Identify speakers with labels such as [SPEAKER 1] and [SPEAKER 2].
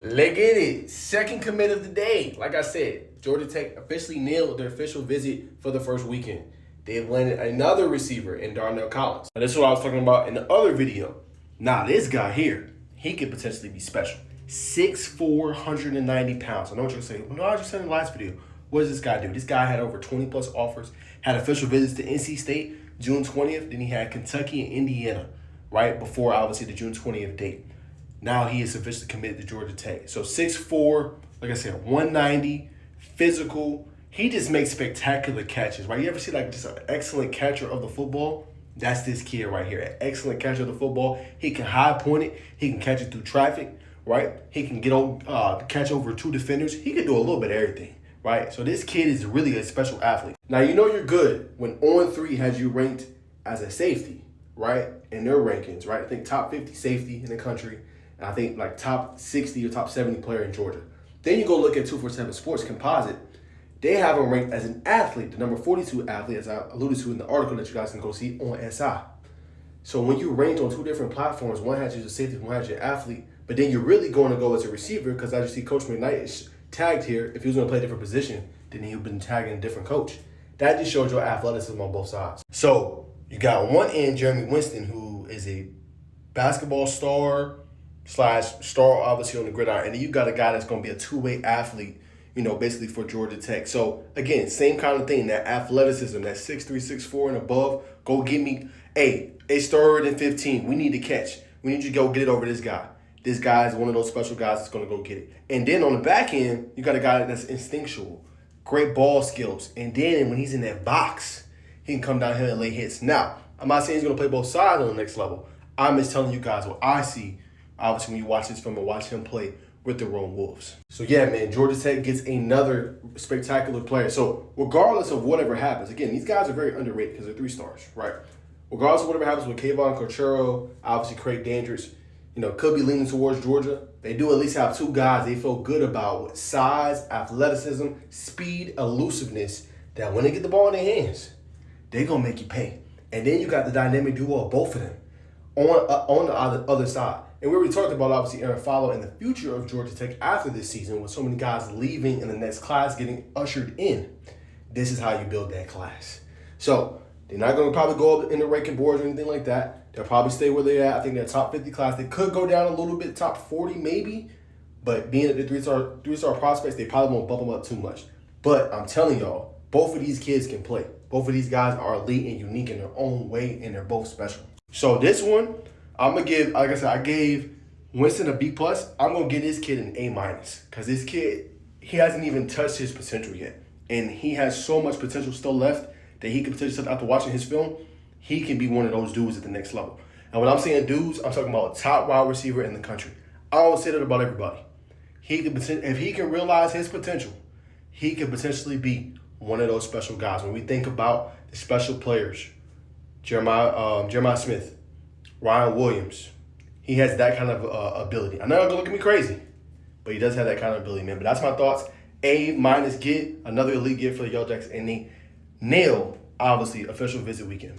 [SPEAKER 1] Let's get it. Second commit of the day. Like I said, Georgia Tech officially nailed their official visit for the first weekend. They have landed another receiver in Darnell Collins. Now, this is what I was talking about in the other video. Now, this guy here, he could potentially be special. 6'4", 190 pounds. I know what you're going to say. Well, no, I just said in the last video. What does this guy do? This guy had over 20-plus offers, had official visits to NC State June 20th. Then he had Kentucky and Indiana right before, obviously, the June 20th date. Now he is officially committed to Georgia Tech. So 6'4", like I said, 190, physical. He just makes spectacular catches, right? You ever see like just an excellent catcher of the football? That's this kid right here, an excellent catcher of the football. He can high point it. He can catch it through traffic, right? He can catch over two defenders. He can do a little bit of everything, right? So this kid is really a special athlete. Now, you know you're good when On3 has you ranked as a safety, right? In their rankings, right? I think top 50 safety in the country. And I think like top 60 or top 70 player in Georgia. Then you go look at 247 Sports Composite. They have him ranked as an athlete, the number 42 athlete, as I alluded to in the article that you guys can go see on SI. So when you ranked on two different platforms, one has you as a safety, one has you an athlete, but then you're really going to go as a receiver because as you see Coach McKnight is tagged here. If he was going to play a different position, then he would have been tagging a different coach. That just shows your athleticism on both sides. So you got on one end Jeremy Winston, who is a basketball star / star obviously on the gridiron, and then you got a guy that's going to be a two-way athlete, basically for Georgia Tech. So again, same kind of thing, that athleticism, that 6'3", 6'4", and above. Go get me, it's 3rd and 15. We need to catch. We need you to go get it over this guy. This guy is one of those special guys that's going to go get it. And then on the back end, you got a guy that's instinctual, great ball skills. And then when he's in that box, he can come down here and lay hits. Now, I'm not saying he's going to play both sides on the next level. I'm just telling you guys what I see, obviously, when you watch this film and watch him play with the Rome Wolves. So, yeah, man, Georgia Tech gets another spectacular player. So, regardless of whatever happens, again, these guys are very underrated because they're 3 stars, right? Regardless of whatever happens with Kayvon Corchero, obviously Craig Dandridge, could be leaning towards Georgia. They do at least have 2 guys they feel good about with size, athleticism, speed, elusiveness, that when they get the ball in their hands, they're going to make you pay. And then you got the dynamic duo of both of them on the other side. And we already talked about, obviously, Aaron Follow and the future of Georgia Tech after this season with so many guys leaving and the next class getting ushered in. This is how you build that class. So they're not going to probably go up in the ranking boards or anything like that. They'll probably stay where they're at. I think they're top 50 class. They could go down a little bit, top 40 maybe. But being at the three-star prospects, they probably won't bump them up too much. But I'm telling y'all, both of these kids can play. Both of these guys are elite and unique in their own way, and they're both special. So this one, I'm going to give, like I said, I gave Winston a B+. I'm going to give this kid an A- because this kid, he hasn't even touched his potential yet. And he has so much potential still left that he can potentially, after watching his film, he can be one of those dudes at the next level. And when I'm saying dudes, I'm talking about a top wide receiver in the country. I don't say that about everybody. If he can realize his potential, he could potentially be one of those special guys. When we think about the special players, Jeremiah Smith, Ryan Williams, he has that kind of ability. I know you're going to look at me crazy, but he does have that kind of ability, man. But that's my thoughts. A- get, another elite get for the Yellow Jackets, and they nail, obviously, official visit weekend.